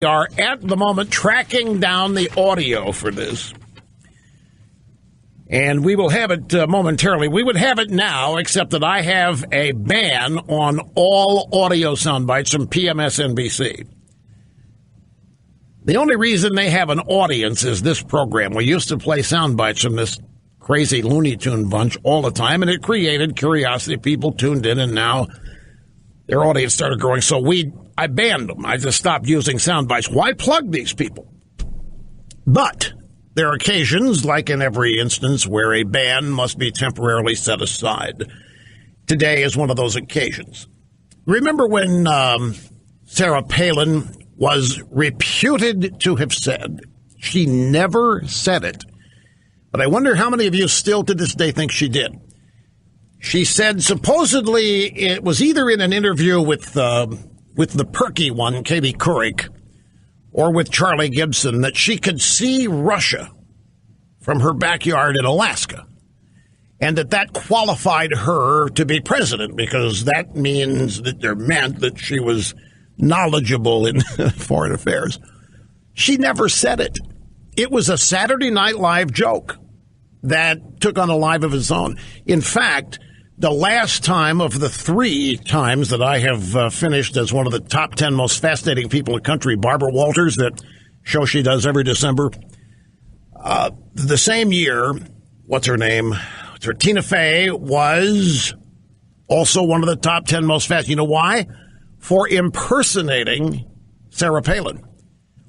are at the moment tracking down the audio for this. And we will have it momentarily. We would have it now, except that I have a ban on all audio sound bites from PMSNBC. The only reason they have an audience is this program. We used to play sound bites from this crazy Looney Tune bunch all the time, and it created curiosity. People tuned in, and now their audience started growing. So I banned them. I just stopped using sound bites. Why plug these people? But there are occasions, like in every instance, where a ban must be temporarily set aside. Today is one of those occasions. Remember when Sarah Palin was reputed to have said, she never said it, but I wonder how many of you still to this day think she did. She said supposedly it was either in an interview with the perky one, Katie Couric, or with Charlie Gibson, that she could see Russia from her backyard in Alaska, and that qualified her to be president, because that means that meant that she was knowledgeable in foreign affairs. She never said it. It was a Saturday Night Live joke that took on a life of its own. In fact, the last time of the 3 times that I have finished as one of the top 10 most fascinating people in the country, Barbara Walters, that show she does every December, the same year, what's her name? Tina Fey was also one of the top 10 most fascinating. You know why? For impersonating Sarah Palin.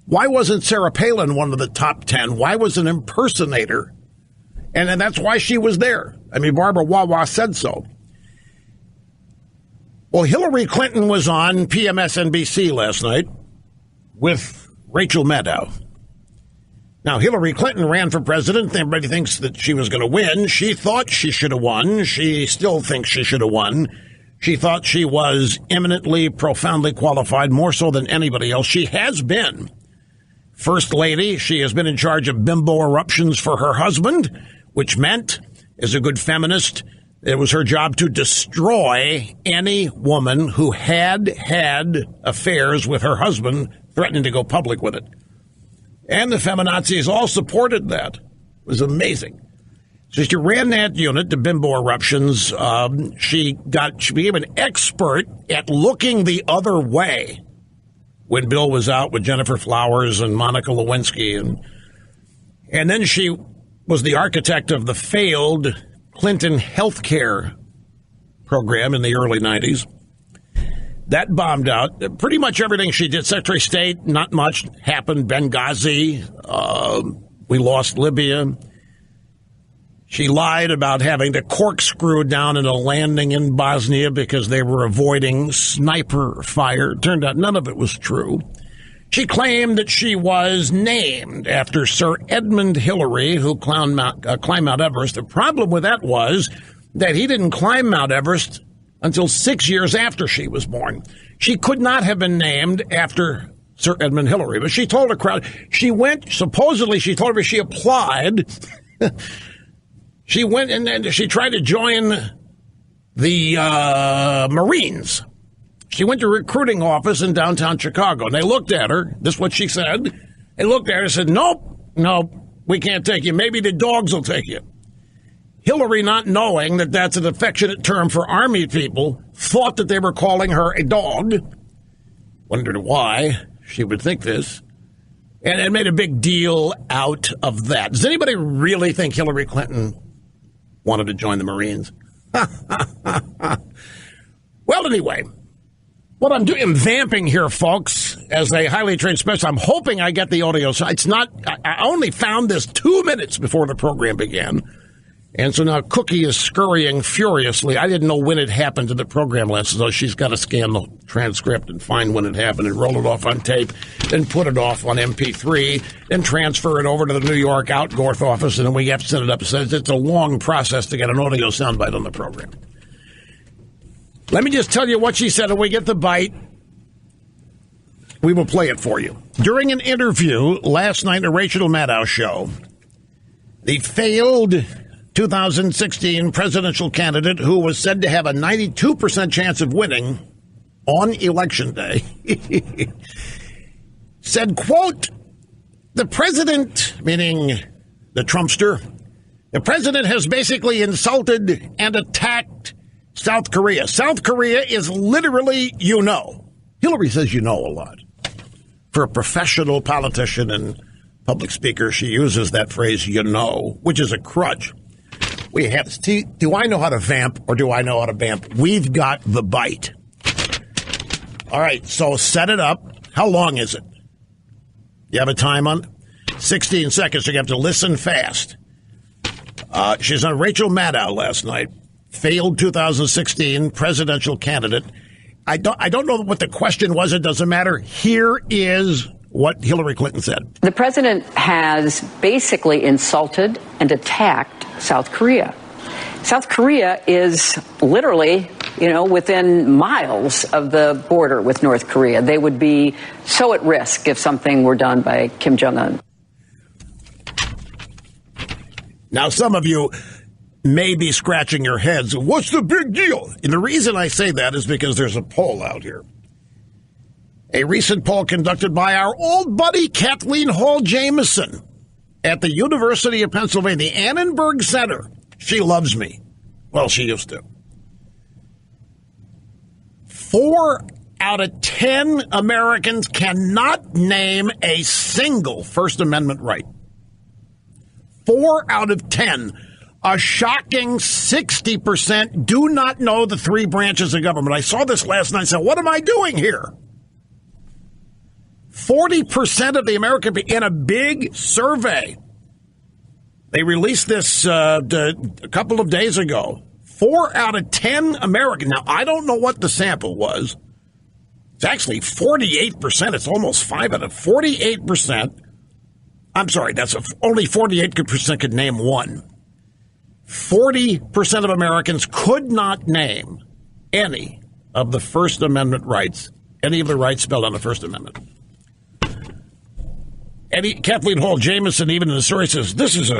Why wasn't Sarah Palin one of the top 10? Why was an impersonator? And that's why she was there. I mean, Barbara Wawa said so. Well, Hillary Clinton was on PMSNBC last night with Rachel Maddow. Now, Hillary Clinton ran for president. Everybody thinks that she was going to win. She thought she should have won. She still thinks she should have won. She thought she was eminently, profoundly qualified, more so than anybody else. She has been First Lady. She has been in charge of bimbo eruptions for her husband, which meant, as a good feminist, it was her job to destroy any woman who had affairs with her husband, threatening to go public with it. And the feminazis all supported that. It was amazing. So she ran that unit, the bimbo eruptions. She became an expert at looking the other way when Bill was out with Jennifer Flowers and Monica Lewinsky. And then she was the architect of the failed Clinton health care program in the early 90s. That bombed out. Pretty much everything she did. Secretary of State, not much happened. Benghazi, we lost Libya. She lied about having to corkscrew down in a landing in Bosnia because they were avoiding sniper fire. It turned out none of it was true. She claimed that she was named after Sir Edmund Hillary, who climbed Mount Everest. The problem with that was that he didn't climb Mount Everest until 6 years after she was born. She could not have been named after Sir Edmund Hillary, but she told a crowd, she went, supposedly she told her she applied. She went and she tried to join the Marines. She went to a recruiting office in downtown Chicago, and they looked at her. This is what she said. They looked at her and said, nope, we can't take you. Maybe the dogs will take you. Hillary, not knowing that that's an affectionate term for Army people, thought that they were calling her a dog. Wondered why she would think this. And made a big deal out of that. Does anybody really think Hillary Clinton wanted to join the Marines? Well, anyway, what I'm doing, I'm vamping here, folks, as a highly trained specialist. I'm hoping I get the audio. So it's not, I only found this 2 minutes before the program began. And so now Cookie is scurrying furiously. I didn't know when it happened to the program last, so she's got to scan the transcript and find when it happened and roll it off on tape, then put it off on MP3, then transfer it over to the New York Outgorth office, and then we have to set it up. So it's a long process to get an audio soundbite on the program. Let me just tell you what she said, and we get the bite. We will play it for you. During an interview last night in a Rachel Maddow show, the failed 2016 presidential candidate who was said to have a 92% chance of winning on Election Day said, quote, the president, meaning the Trumpster, the president has basically insulted and attacked South Korea. South Korea is literally, you know. Hillary says you know a lot. For a professional politician and public speaker, she uses that phrase, you know, which is a crutch. We have, do I know how to vamp or do I know how to vamp? We've got the bite. All right, so set it up. How long is it? You have a time on it? 16 seconds, so you have to listen fast. She's on Rachel Maddow last night. Failed 2016 presidential candidate. I don't know what the question was. It doesn't matter. Here is what Hillary Clinton said. The president has basically insulted and attacked South Korea. South Korea is literally, within miles of the border with North Korea. They would be so at risk if something were done by Kim Jong-un. Now, some of you may be scratching your heads. What's the big deal? And the reason I say that is because there's a poll out here. A recent poll conducted by our old buddy Kathleen Hall Jamieson at the University of Pennsylvania, the Annenberg Center. She loves me. Well, she used to. 4 out of 10 Americans cannot name a single First Amendment right. 4 out of 10. A shocking 60% do not know the 3 branches of government. I saw this last night and said, what am I doing here? 40% of the American people in a big survey. They released this a couple of days ago. 4 out of 10 Americans. Now, I don't know what the sample was. It's actually 48%. It's almost 5 out of 48%. I'm sorry, only 48% could name one. 40% of Americans could not name any of the First Amendment rights, any of the rights spelled on the First Amendment. Kathleen Hall Jamieson, even in the story, says this is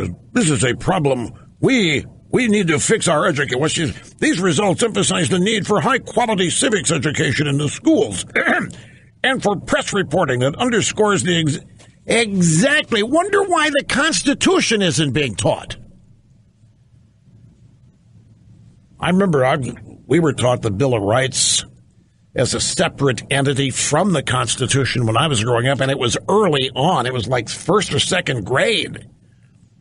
a problem. We need to fix our education. These results emphasize the need for high quality civics education in the schools and for press reporting that underscores the exactly. Wonder why the Constitution isn't being taught. I remember we were taught the Bill of Rights as a separate entity from the Constitution when I was growing up, and it was early on. It was like first or second grade.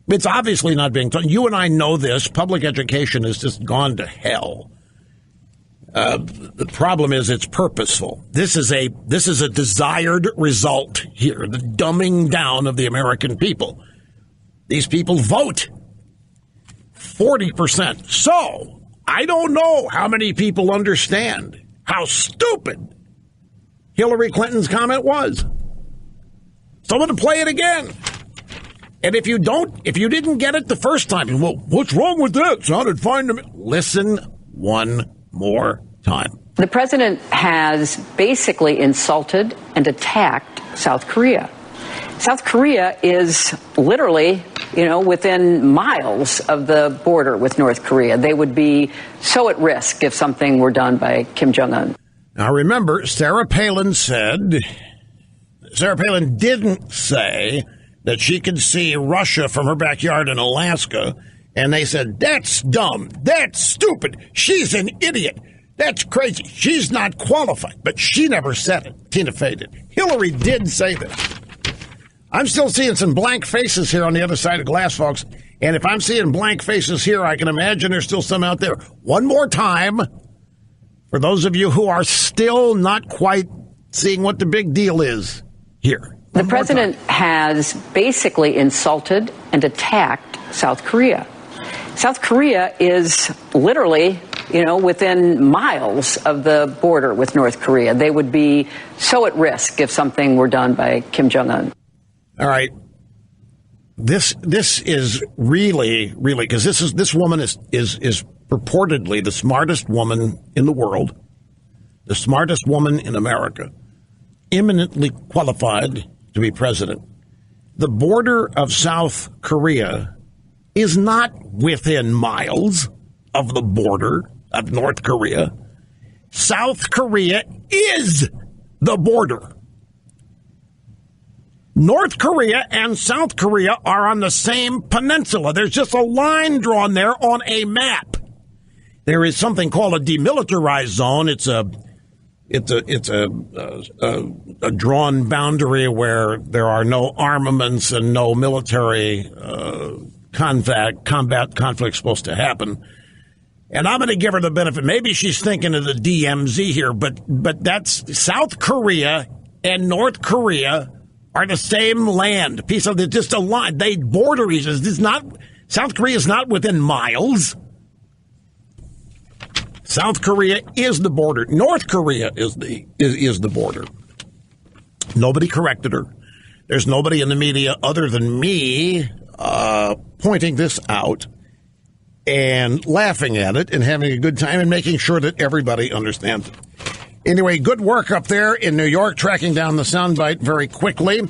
It's obviously not being taught. You and I know this. Public education has just gone to hell. The problem is it's purposeful. This is a desired result here, the dumbing down of the American people. These people vote 40%. So I don't know how many people understand how stupid Hillary Clinton's comment was. So I'm going to play it again. And if you didn't get it the first time, well, what's wrong with that? Sounded fine to me. Listen one more time. The president has basically insulted and attacked South Korea. South Korea is literally, within miles of the border with North Korea. They would be so at risk if something were done by Kim Jong-un. Now, remember, Sarah Palin didn't say that she could see Russia from her backyard in Alaska, and they said, that's dumb, that's stupid, she's an idiot, that's crazy, she's not qualified. But she never said it. Tina Fey did. Hillary did say this. I'm still seeing some blank faces here on the other side of glass, folks, and if I'm seeing blank faces here, I can imagine there's still some out there. One more time, for those of you who are still not quite seeing what the big deal is here. The president has basically insulted and attacked South Korea. South Korea is literally, within miles of the border with North Korea. They would be so at risk if something were done by Kim Jong-un. All right. This is really, because this woman is purportedly the smartest woman in the world, the smartest woman in America, eminently qualified to be president. The border of South Korea is not within miles of the border of North Korea. South Korea is the border. North Korea and South Korea are on the same peninsula. There's just a line drawn there on a map. There is something called a demilitarized zone. It's a drawn boundary where there are no armaments and no military combat conflict supposed to happen. And I'm going to give her the benefit. Maybe she's thinking of the DMZ here, but that's South Korea and North Korea are the same land. Piece of just a line. They border each other. It's not South Korea is not within miles. South Korea is the border. North Korea is the border. Nobody corrected her. There's nobody in the media other than me pointing this out and laughing at it and having a good time and making sure that everybody understands it. Anyway, good work up there in New York, tracking down the soundbite very quickly.